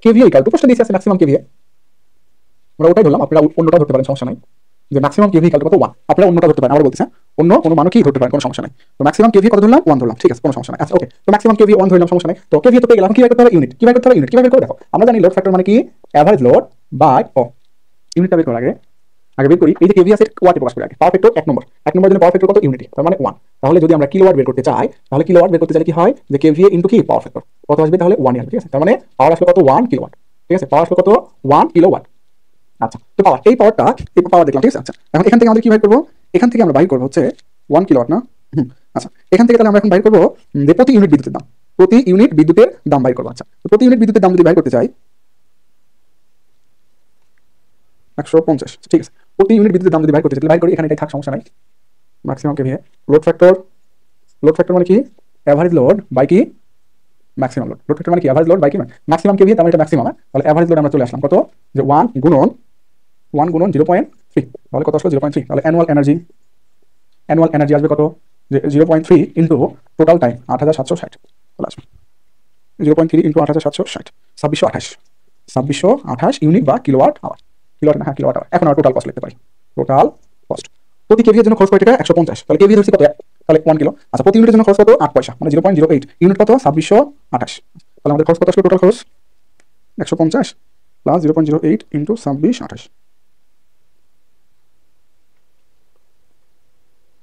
কেভিএ ইকুয়াল টু, প্রশ্ন দিয়েছে আছে ম্যাক্সিমাম কেভিএ, আমরা ওটাই ধরলাম, আপনারা অন্যটা ধরতে পারেন, সমস্যা নাই। যে ম্যাক্সিমাম কেভি ইকুয়াল টু কত 1, আপনারা অন্যটা ধরতে পারেন, আমরা বলতেছি অন্য কোনো মানও কি ধরতে পারেন, কোনো সমস্যা নাই। তো ম্যাক্সিমাম কেভি কত ধরলাম 1 ধরলাম, ঠিক আছে, কোনো সমস্যা নাই। আচ্ছা ওকে, তো ম্যাক্সিমাম কেভি 1 ধরলাম, সমস্যা নাই। তো কেভি তো পেয়ে গেলাম, কি বের করতে হবে ইউনিট, কি বের করতে হবে ইউনিট, কি বের করে দেখো, আমরা জানি লোড ফ্যাক্টর মানে কি এভারেজ লোড বাই ইউনিটটা বের করার আগে বের করি এই যে কেভি আছে ওয়াটে প্রকাশ করে আগে, পাওয়ার ফ্যাক্টর 1 নম্বর জন্য পাওয়ার ফ্যাক্টর কত ইউনিটি, তার মানে 1। তাহলে যদি আমরা কিলোওয়াট বের করতে চাই, তাহলে কিলোওয়াট বের করতে চাইলে কি হয়, যে কেভিএ ইনটু কি পাওয়ার ফ্যাক্টর কত আসবে, তাহলে 1 আসবে, ঠিক আছে। তার মানে পাওয়ার আসলে কত 1 কিলোওয়াট, ঠিক আছে, পাওয়ার আসলে কত 1 কিলোওয়াট। আচ্ছা, তো পাওয়ার, এই পাওয়ারটা এই পাওয়ার দেখলাম, ঠিক আছে। আচ্ছা, এখন এখান থেকে আমাদের কি বাইর করবো, এখান থেকে আমরা বাইর করবো হচ্ছে 1 কিলোওয়াট না, আচ্ছা এখান থেকে তাহলে আমরা এখন বাইর করবো যে প্রতি ইউনিট বিদ্যুতের দাম, প্রতি ইউনিট বিদ্যুতের দাম বাইর করবো। আচ্ছা, তো প্রতি ইউনিট বিদ্যুতের দাম যদি বাইর করতে চাই 150, ঠিক আছে, প্রতি ইউনিট বিদ্যুতের দাম যদি বাইর করতে চাই বাইর করি, এখানে এটাই থাক, সমস্যা নাই। ম্যাক্সিমাম কেভিএ, লোড ফ্যাক্টর মানে কি এভারেজ লোড বাই কি ম্যাক্সিমাম লোড, লোড ফ্যাক্টর মানে কি এভারেজ লোড বাই কি ম্যাক্সিমাম কেভিএ, তার মানে এটা ম্যাক্সিমাম, তাহলে এভারেজ লোড আমরা চলে আসলাম কত, যে 1 গুণন 0.3, তাহলে কত আসলো 0.3, তাহলে অ্যানুয়াল এনার্জি আসবে কত, যে 0.3 ইন্টু টোটাল টাইম 8760, তাহলে আসবে 0.3 ইন্টু 8760, 2628 ইউনিট বা কিলোওয়াট আওয়ার, কিলোওয়াট না, হ্যাঁ কিলোওয়াট আওয়ার। এখন আমরা টোটাল কস্ট লিখতে পারি, টোটাল কস্ট প্রতি কেভিএর জন্য খরচ কত টাকা 150, তাহলে কেভিএ ধরছি কত, তাহলে 1 কিলো। আচ্ছা, প্রতি ইউনিটের জন্য খরচ কত 8 পয়সা, মানে 0.08 ইউনিট কত 2628, তাহলে আমাদের খরচ কত আসলে, টোটাল খরচ 150 প্লাস 0.08 ইন্টু 2628।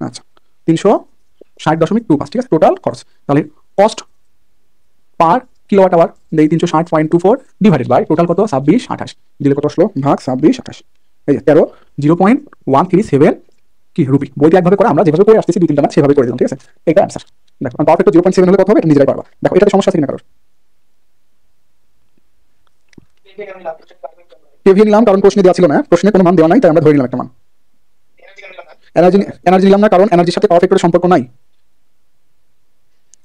আচ্ছা, 360.25, ঠিক আছে, টোটাল খরচ। তাহলে কস্ট পার কিলোওয়াট আওয়ার এই 360.24 ডিভাইডেড বাই টোটাল কত 2628, দিলে কত আসলো ভাগ 2628, এই যে 13.137 কি রুপি। বইতে একভাবে করে আমরা যেভাবে করে আসতেছি 2-3টা ম্যাথ সেভাবে করে দিলাম, ঠিক আছে, এটা অ্যান্সার। দেখো পারফেক্ট 0.7 হলে কত হবে, এটা নিজেরাই পারবা। দেখো এটাতে সমস্যা আছে কিনা কারোর? কেভিএ নিলাম কারণ প্রশ্নে দেওয়া ছিল না, প্রশ্নে কোনো মান দেওয়া নাই, তাই আমরা ধরে নিলাম একটা মান। এনার্জি নিলাম না কারণ এনার্জির সাথে পাওয়ার ফ্যাক্টরের সম্পর্ক নাই,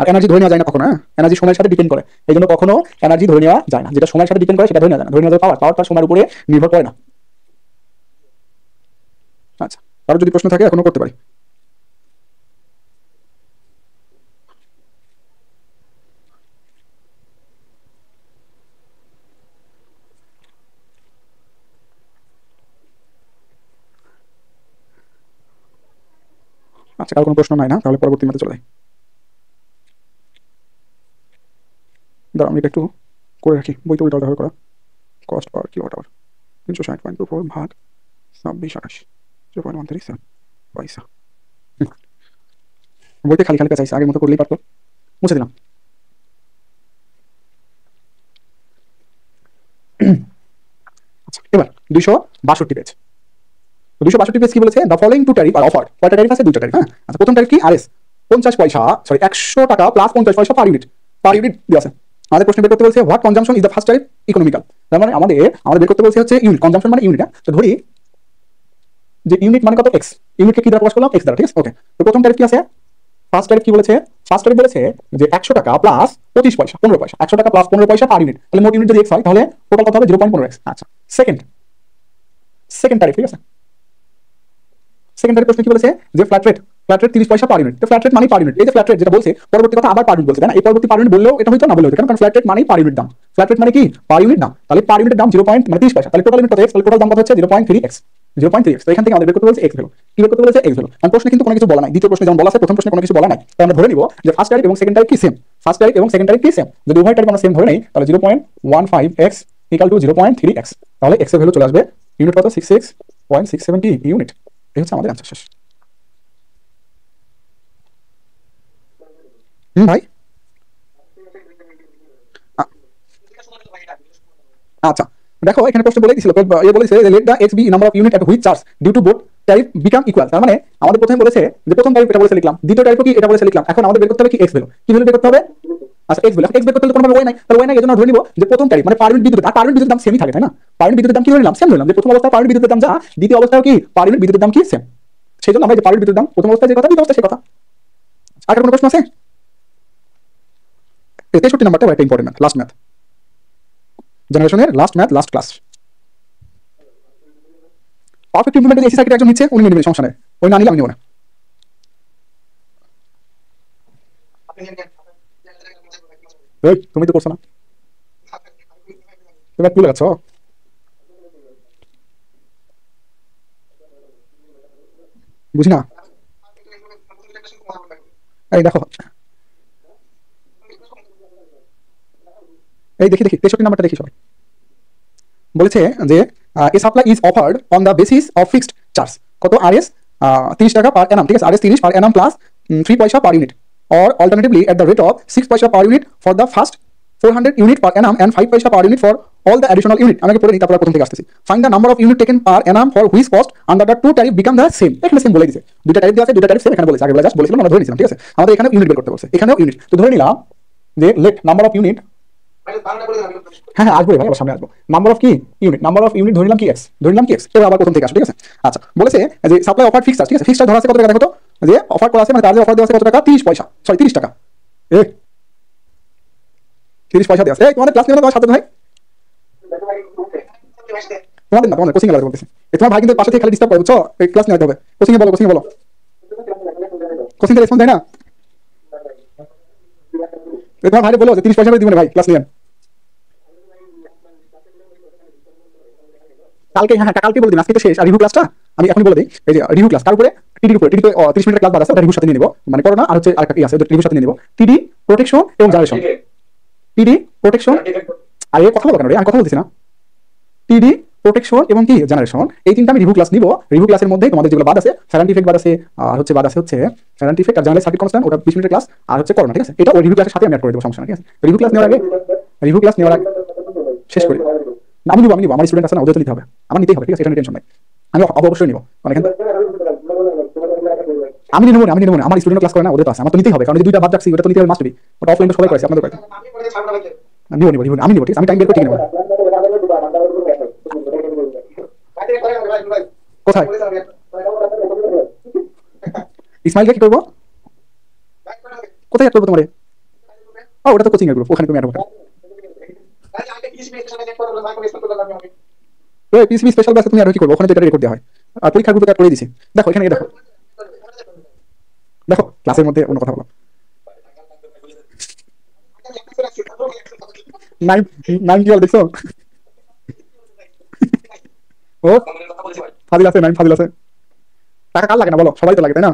আর এনার্জি ধরে নেওয়া যায় না কখনো, হ্যাঁ এনার্জি সময়ের সাথে ডিপেন্ড করে, এই জন্য কখনো এনার্জি ধরে নেওয়া যায় না, যেটা সময়ের সাথে ডিপেন্ড করে সেটা ধরে নেওয়া যায় না, ধরে নেওয়া যায় পাওয়ারটা সময়ের উপরে নির্ভর করে না। আচ্ছা, কারো যদি প্রশ্ন থাকে এখনো করতে পারি। আচ্ছা, কারো কোনো প্রশ্ন নাই না, তাহলে পরবর্তী ম্যাথে চলে যাই। দাঁড়া আমি এটা একটু করে রাখি, বইতে ওইটা ব্যবহার করা। কস্ট পার কিলোওয়াট আওয়ার 360.24 ভাগ 2628, 0.137 পয়সা। বইতে খালি খালি চাইছে, আগের মতো করলেই পারতো, মুছে দিলাম। আচ্ছা, এবার 262 পেজ, 262 পেজ কি বলেছে, the following two tariff are offered. কয়টা ট্যারিফ আছে, দুটো ট্যারিফ, হ্যাঁ। আচ্ছা, প্রথম ট্যারিফ কি আরএস 50 পয়সা, সরি 100 টাকা প্লাস 50 পয়সা পার ইউনিট দেওয়া আছে। আমাদের প্রশ্ন বের করতে বলছে what consumption is the first tariff economical, তার মানে আমাদের বের করতে বলছে হচ্ছে ইউনিট, কনজাম্পশন মানে ইউনিট। তো ধরি যে ইউনিট মানে কত এক্স, ইউনিটকে কি দ্বারা প্রকাশ করলাম এক্স দ্বারা, ঠিক আছে। ওকে, তো প্রথম ট্যারিফ কি আছে, ফার্স্ট ট্যারিফ কি বলেছে, ফার্স্ট ট্যারিফ বলেছে যে 100 টাকা প্লাস 25 পয়সা 15 পয়সা, 100 টাকা প্লাস 15 পয়সা পার ইউনিট, তাহলে মোট ইউনিট যদি এক্স হয় তাহলে টোটাল কত হবে 0.15x। আচ্ছা, সেকেন্ড ট্যারিফ, ঠিক আছে, সেকেন্ডারি প্রশ্ন কি বলেছে যে ফ্ল্যাট রেট 30 পয়সা পার ইউনিট। তো ফ্ল্যাট রেট মানে পার ইউনিট, এই যে ফ্ল্যাট রেট যেটা বলছে পরবর্তী কথা আবার পার ইউনিট বলছে, তাই না, এই পরবর্তী পার ইউনিট বললেও এটা হইতো না বললেও, কারণ ফ্ল্যাট রেট মানে পার ইউনিট দাম, ফ্ল্যাট রেট মানে কি পার ইউনিট দাম, তাহলে পার ইউনিট দাম 0. মানে 30 পয়সা, তাহলে টোটাল ইউনিট কত এক্স, তাহলে টোটাল দাম কত হচ্ছে 0.3x, 0.3x। তো এখান থেকে আমাদের বের করতে বলেছে x ভ্যালু। কি বের করতে বলেছে? x value. কারণ প্রশ্নে কিন্তু কোনো কিছু বলা নাই। দ্বিতীয় প্রশ্নে যেমন বলা আছে, প্রথম প্রশ্নে কোনো কিছু বলা নাই। তো আমরা ধরে নিব যে ফার্স্ট টাইপ এবং সেকেন্ড টাইপ কি সেম। ফার্স্ট টাইপ এবং সেকেন্ড টাইপ কি সেম। যদি উভয় টাইপ আমরা সেম ধরে নেই তাহলে 0.15x ইকুয়াল টু 0.3x। তাহলে x এর ভ্যালু চলে আসবে ইউনিট কত? 66.670 ইউনিট। এই হচ্ছে আমাদের অ্যানসার শেষ। ভাই আচ্ছা দেখো এখানে প্রশ্ন বলে দিছিল, বলেছে যে let the x be number of unit at which charge due to both type become equal. তার মানে আমাদের প্রথমে বলেছে যে প্রথম টাইপ এটা বলেছে লিখলাম, দ্বিতীয় টাইপও কি এটা বলেছে লিখলাম। এখন আমাদের বের করতে হবে কি? X value. কি ভ্যালু বের করতে হবে? আচ্ছা এক্স ভ্যালু। এক্স বের করতে হলে কোনো ওয়ে নাই, তাহলে ওয়ে নাই। এজন্য ধরে নিব যে প্রথম টাইপ মানে পার ইউনিট বিদ্যুৎ, আর পার ইউনিট বিদ্যুতের দাম সেমই থাকে, তাই না? পার ইউনিট বিদ্যুতের দাম কি ধরে নিলাম? সেম ধরে নিলাম যে প্রথম অবস্থায় পার ইউনিট বিদ্যুতের দাম যা, দ্বিতীয় অবস্থায় কি পার ইউনিট বিদ্যুতের দাম কি সেম। সেজন্য আমরা যে পার ইউনিট বিদ্যুতের দাম প্রথম অবস্থায় যে কথা, দ্বিতীয় অবস্থায় সেই কথা। আর কোনো প্রশ্ন আছে? 63 নাম্বারটা একটা ইম্পর্টেন্ট ম্যাথ, লাস্ট ম্যাথ, জেনারেশনের last math, last class. Perfect implement AC circuit একজন নিচ্ছে, উনি নিয়ে নেবেন, সমস্যা নেই। ওই না নিলে আমি নেব না। তুমি তো করছো না, তুমি তুলে যাচ্ছ। বুঝি না। এই দেখো, এই দেখি 63 নাম্বারটা দেখি সবাই। বলেছে যে a supply is offered on the basis of fixed charge. কত? আরএস 30 টাকা পার এনাম, ঠিক আছে? আরএস 30 পার এনাম প্লাস 3 পয়সা per unit, or alternatively at the rate of 6 paisa per unit for the first 400 unit per annum and 5 paisa per unit for all the additional unit। আমাকে পড়ে নিই, তারপর প্রথম থেকে আসতেছি। Find the number of unit taken per annum for which cost under the two tariff become the same। এখানে সেম বলে দিয়েছে, দুইটা টাইপ দেওয়া আছে, দুইটা টাইপ সেম এখানে বলেছে। আগে বলে জাস্ট বলেছিলাম, আমরা ধরে নিয়েছিলাম, ঠিক আছে? আমাদের এখানে ইউনিট বের করতে বলছে, এখানেও ইউনিট। তো ধরে নিলাম যে লেট নাম্বার অফ ইউনিট, হ্যাঁ হ্যাঁ আসবো ভাই, আবার সামনে আসবো। নাম্বার অফ কি? ইউনিট। নাম্বার অফ ইউনিট ধরে নিলাম কি? এক্স। ধরে নিলাম কি? এক্স। এবার আবার প্রথম থেকে আসো, ঠিক আছে? আচ্ছা বলেছে যে সাপ্লাই অফার ফিক্সড, ঠিক আছে? ফিক্সড ধরা আছে কত টাকা? দেখো তো, যে অফার করা আছে মানে তার যে অফার দেওয়া আছে কত টাকা? 30 পয়সা, সরি 30 টাকা। 30 পয়সা দেওয়া আছে। এই তোমাদের ক্লাস নিও না তোমার সাথে ভাই? তোমাদের না, তোমাদের কোচিং এর কথা বলতেছি। তোমার ভাই কিন্তু পাশে থেকে খালি ডিস্টার্ব করে, বুঝছো? এই ক্লাস নিতে হবে। কোচিং এ বলো, কোচিং এ বলো। কোচিং এ রেসপন্স দেয় না। তোমার ভাইরে বলো যে 30 পয়সা করে দিবেন ভাই, ক্লাস নিয়েন। কালকে, হ্যাঁ কালকে বলে দিন, আজকে তো শেষ। আর রিভিউ ক্লাসটা আমি এখনই বলে দিই। এই যে রিভিউ ক্লাস, তার উপরে টিডির উপরে, টিডি তো 30 মিনিটের ক্লাস বাদ আছে, ওটা রিভিউর সাথে নিয়ে নিব। মানে করোনা আর হচ্ছে আরেকটা কি আছে, ওটা রিভিউর সাথে নিয়ে নিব। টিডি, প্রোটেকশন এবং জেনারেশন। টিডি, প্রোটেকশন, আর এই কথা বলো কেন রে? আমি কথা বলতেছি না। টিডি, প্রোটেকশন এবং কি জেনারেশন, এই তিনটা আমি রিভিউ ক্লাস নিব। রিভিউ ক্লাসের মধ্যে তোমাদের যেগুলো বাদ আছে, ফ্যারান্টি ইফেক্ট বাদ আছে, আর হচ্ছে বাদ আছে হচ্ছে ফ্যারান্টি ইফেক্ট আর জেনারেল সার্কিট কনস্ট্যান্ট, ওটা 20 মিনিটের ক্লাস, আর হচ্ছে করোনা, ঠিক আছে? এটা ওই রিভিউ ক্লাসের সাথে আমি অ্যাড করে দেব, সমস্যা না, ঠিক আছে? রিভিউ ক্লাস নেওয়ার আগে, রিভিউ ক্লাস নেওয়ার আগে শেষ করি। আমি নিব, আমার স্টুডেন্ট আছে না, ওদের তো নিতে হবে, আমার নিতেই হবে, ঠিক আছে? এটা নিয়ে টেনশন নাই, আমি অবশ্যই নিব। মানে আমি নিব না, আমি নিব না, আমার স্টুডেন্ট ক্লাস করে না, ওদের তো আছে, আমার তো নিতেই হবে, কারণ দুইটা বাদ রাখছি, ওটা তো নিতে হবে মাস্ট বি। ওটা অফলাইন তো সবাই করেছে, আপনাদের করেছে। নিব নিব নিব, আমি নিব, ঠিক আছে? আমি টাইম বের করে ঠিক নেব। কোথায় ইসমাইলকে কি করবো? কোথায় অ্যাড করবো তোমারে? ও ওটা তো কোচিং এর গ্রুপ, ওখানে তুমি অ্যাড করবে। পিসিবি স্পেশাল ব্যাচে তুমি আর কি করবো? ওখানে তো এটা রেকর্ড দেওয়া হয়, আর পরীক্ষার গ্রুপে অ্যাড করে দিয়েছি। দেখো এখানে দেখো, দেখো ক্লাসের মধ্যে অন্য কথা বলো। নাইন, নাইন কি দেখছো? ও ফাজিল আছে, নাইন ফাজিল আছে। টাকা কার লাগে না বলো? সবাই তো লাগে, তাই না?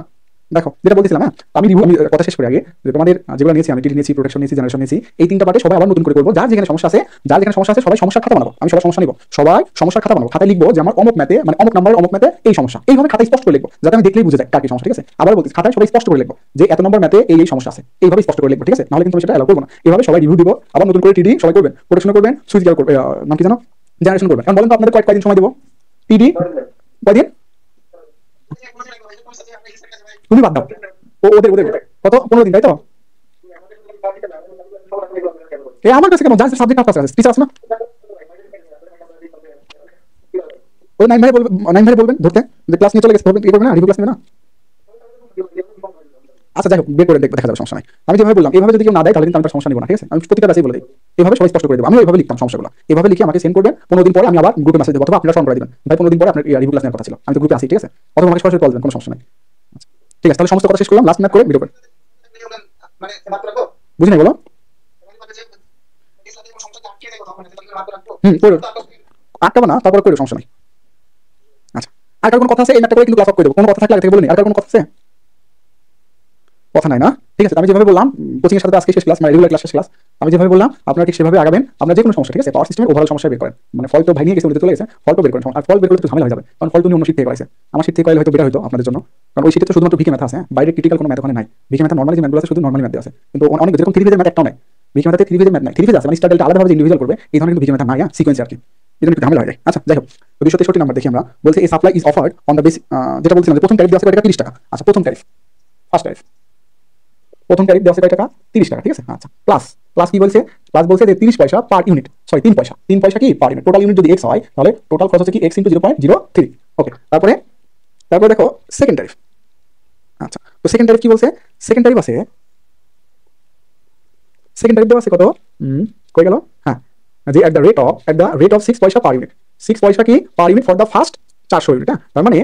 দেখো যেটা বলছিলাম, হ্যাঁ আমি রিভিউ, আমি কথা শেষ করি আগে, যে তোমাদের যেগুলো নিয়েছি, আমি টিডি নিয়েছি, প্রোটেকশন নিয়েছি, জেনারেশন নিয়েছি, এই তিনটা পার্টে সবাই আবার নতুন করে করবো। যার যেখানে সমস্যা আছে, যার যেখানে সমস্যা আছে সবাই সমস্যার খাতা বানাবো। আমি সবাই সমস্যা নিব, সবাই সমস্যার খাতা বানাবো। খাতায় লিখবো যে আমার অমুক ম্যাথে, মানে অমুক নাম্বার অমুক ম্যাথে এই সমস্যা, এইভাবে খাতায় স্পষ্ট করে লিখবো, যাতে আমি দেখলেই বুঝে যাই কার কি সমস্যা, ঠিক আছে? আবার বলছি, খাতায় সবাই স্পষ্ট করে লিখবো যে এত নম্বর ম্যাথে এই সমস্যা আছে, এইভাবে স্পষ্ট করে লিখবো, ঠিক আছে? নাহলে কিন্তু আমি সেটা অ্যালাউ করবো না। এইভাবে সবাই রিভিউ দিব, আবার নতুন করে টিডি সবাই করবেন, প্রোটেকশন করবেন, সুইচ গিয়ার করবেন, নাম কি জানো, জেনারেশন করবেন। এখন বলেন তো আপনাদের কয়দিন সময় দেবো? টিডি কয়দিন? তুমি বাদ দাও, ওদের ওদের কত? 15 দিন, তাই তো? এই আমার কাছে কেন, যার সাবজেক্ট আপনার কাছে টিচার আছে না, ওই নাইন ভাই বলবেন, নাইন ভাই বলবেন ধরতে যে ক্লাস নিয়ে চলে গেছে, কি করবে না, রিভিউ ক্লাস নেবে না। আচ্ছা যাই হোক, বের করে দেখবো, দেখা যাবে, সমস্যা নাই। আমি যেভাবে বললাম, এভাবে যদি কেউ না দেয় তাহলে কিন্তু আমি সমস্যা নিব না, ঠিক আছে? আমি প্রতিটা কাছেই বলে দিই, এভাবে সবাই স্পষ্ট করে দেবো। আমি ওইভাবে লিখতাম সমস্যাগুলো, এভাবে লিখে আমাকে সেন্ড করবেন। 15 দিন পরে আমি আবার গ্রুপে মেসেজ দেবো, অথবা আপনারা ফোন করে দিবেন, ভাই 15 দিন পরে আপনার রিভিউ ক্লাস নেওয়ার কথা ছিল, আমি তো গ্রুপে আসি, ঠিক আছে? অথবা আমাকে সরাসরি কল দেবেন, কোনো সমস্যা নাই। ঠিক আছে, তাহলে সমস্ত কথা শেষ করলাম, লাস্ট ম্যাথ করে ভিডিও করে। বুঝি নাই বলো? করো, আটকাবো না, তারপরে করো, সমস্যা নাই। আচ্ছা আর কার কোনো কথা আছে? এই ম্যাথটা করে কিন্তু ক্লাস অফ করে দেবো। কোনো কথা থাকলে আগে থেকে বলে নি। আর কার কোনো কথা আছে? কথা নাই না? ঠিক আছে, আমি যেভাবে বললাম কোচিং এর সাথে আজকে শেষ ক্লাস, মানে রেগুলার ক্লাস শেষ ক্লাস, আমি যেভাবে বললাম আপনারা ঠিক সেভাবে আগাবেন। আপনারা যে কোনো সমস্যা, ঠিক আছে, পাওয়ার সিস্টেমের ওভারঅল সমস্যা বের করেন, মানে ফল তো ভাঙিয়ে গেছে, উল্টে চলে গেছে, ফল তো বের করেন। আর ফল বের করলে একটু ঝামেলা হয়ে যাবে, কারণ ফল তো অন্য শীট থেকে করাইছে। আমার শীট থেকে করাইলে হয়তো বেটার হতো আপনাদের জন্য, কারণ ওই শীটে তো শুধুমাত্র ভিকে ম্যাথ আছে, বাইরে ক্রিটিক্যাল কোনো ম্যাথ ওখানে নাই। ভিকে ম্যাথ নর্মালি যে ম্যাথগুলো আছে শুধু নর্মালি ম্যাথ আছে, কিন্তু অনেক যেরকম থ্রি ফেজের ম্যাথ একটাও নাই। ভিকে ম্যাথে থ্রি ফেজের ম্যাথ নাই, থ্রি ফেজ আছে মানে স্টার ডেল্টা আলাদাভাবে ইন্ডিভিজুয়াল করবে, এই ধরনের কিন্তু ভিকে ম্যাথ নাই, সিকোয়েন্স আর কি, এই জন্য একটু ঝামেলা হয়ে যায়। আচ্ছা যাই হোক, 263 নাম্বার দেখি আমরা, বলছে এই supply is offered on the base, যেটা বলছিলাম যে প্রথম ট্যারিফ দেওয়া আছে টাকা 30 টাকা। আচ্ছা প্রথম ট্যারিফ, ফার্স্ট ট্যারিফ, প্রথম ট্যারিফ দেওয়া আছে টাকা 30 টাকা, ঠিক আছে। আচ্ছা প্লাস, প্লাস কি বলছে? প্লাস বলছে যে 30 পয়সা পার ইউনিট, সরি 3 পয়সা, 3 পয়সা কি পার ইউনিট। টোটাল ইউনিট যদি x হয় তাহলে টোটাল খরচ হচ্ছে কি x ইনটু 0.03। ওকে, তারপরে তারপরে দেখো সেকেন্ড ট্যারিফ। আচ্ছা তো সেকেন্ড ট্যারিফ কি বলছে? সেকেন্ড ট্যারিফ আছে, সেকেন্ড ট্যারিফ দেওয়া আছে কত? কই গেল? হ্যাঁ, যে এট দ্য রেট অফ 6 পয়সা পার ইউনিট। 6 পয়সা কি per unit for the first 400 unit. হ্যাঁ, তার মানে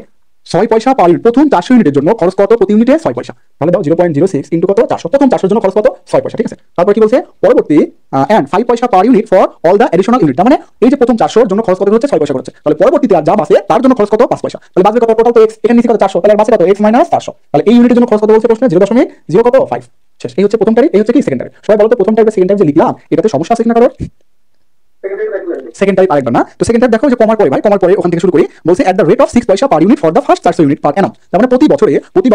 6 পয়সা পার ইউনিট, প্রথম 400 ইউনিটের জন্য খরচ কত? প্রতি ইউনিটে 6 পয়সা। তাহলে দাও 0.06 ইনটু কত? 400। প্রথম 400 জন্য খরচ কত? 6 পয়সা, ঠিক আছে। তারপর কি বলছে? পরবর্তী এন্ড 5 পয়সা per unit for all the additional unit. তার মানে এই যে প্রথম 400 এর জন্য খরচ কত হচ্ছে? 6 পয়সা করছে। তাহলে পরবর্তীতে আর যা বাসে তার জন্য খরচ কত? 5 পয়সা। তাহলে বাসবে কত? টোটাল তো x, এখানে নিচে কত? 400, তাহলে বাসে কত? x minus 400। তাহলে এই ইউনিটের জন্য খরচ কত বলছে প্রশ্নে? 0.0 কত? 5। শেষ। এই হচ্ছে প্রথম ট্যারিফ, এই হচ্ছে কি সেকেন্ড ট্যারিফ। সবাই বলো তো প্রথম ট্যারিফ সেকেন্ড ট্যারিফ যে লিখলাম এটাতে সমস্যা আছে কিনা কারোর? সেকেন্ড টাইপ আরেকবার না, তো সেকেন্ড টাইপ দেখো যে কমার পরে ভাই, কমার পরে ওখান থেকে শুরু করি। বলছে এট দ্য রেট অফ 6 পয়সা per unit for the first 400 unit per Anam. তার মানে প্রতি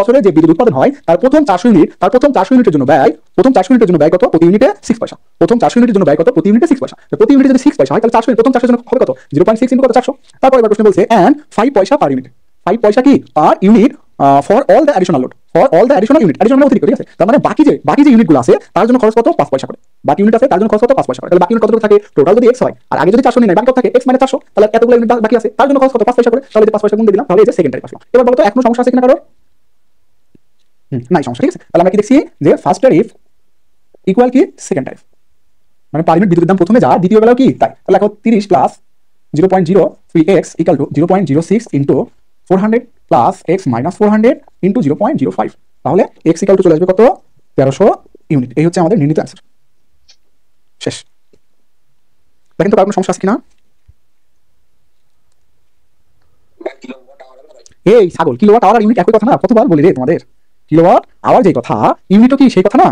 বছরে যে বিদ্যুৎ উৎপাদন হয় তার প্রথম 400 ইউনিট, তার প্রথম 400 ইউনিটের জন্য ব্যয়, প্রথম 400 ইউনিটের জন্য ব্যয় কত? প্রতি ইউনিটে 6 পয়সা। প্রথম 400 ইউনিটের জন্য ব্যয় কত? প্রতি ইউনিটে 6 পয়সা। তো প্রতি ইউনিটে যদি 6 পয়সা হয় তাহলে 400 প্রথম 400 এর জন্য হবে কত? 0.6 ইনটু কত? 400। তারপর এবার প্রশ্ন বলছে এন্ড 5 পয়সা পার ইউনিট। 5 পয়সা কি per unit for all the additional load, for all the additional unit, additional অতিরিক্ত, ঠিক আছে। তার মানে বাকি যে ইউনিটগুলো আছে তার জন্য খরচ কত? 5 পয়সা করে। বাকি ইউনিট আছে তার জন্য খরচ কত? 5 পয়সা করে। তাহলে বাকি ইউনিট কতটুকু থাকে? টোটাল যদি x হয় আর আগে যদি 400 নেই, বাকি কত থাকে? x মানে 400, তাহলে এতগুলো ইউনিট বাকি আছে তার জন্য খরচ কত? 5 পয়সা করে। তাহলে যে 5 পয়সা গুণ দিয়ে দিলাম, তাহলে এই যে সেকেন্ড টাইপ আসলো। এবার বলো তো এখনো সমস্যা আছে কিনা কারোর? নাই সমস্যা, ঠিক আছে। তাহলে আমরা কি দেখছি যে ফার্স্ট টাইপ ইকুয়াল কি সেকেন্ড টাইপ, মানে পার ইউনিট বিদ্যুতের দাম প্রথমে যা, দ্বিতীয় বেলাও কি তাই। তাহলে এখন 30 plus 0.03x equal to 0.06 into 400 plus x minus 400 into 0.05। তাহলে x ইকুয়াল টু চলে আসবে কত? 1300 ইউনিট। এই হচ্ছে আমাদের নির্ণীত অ্যান্সার। শেষ। দেখেন তো কার কোনো সমস্যা আছে কিনা? এই ছাগল, কিলোওয়াট আওয়ার আর ইউনিট একই কথা না? কতবার বলি রে তোমাদের? কিলোওয়াট আওয়ার যেই কথা, ইউনিটও কি সেই কথা না?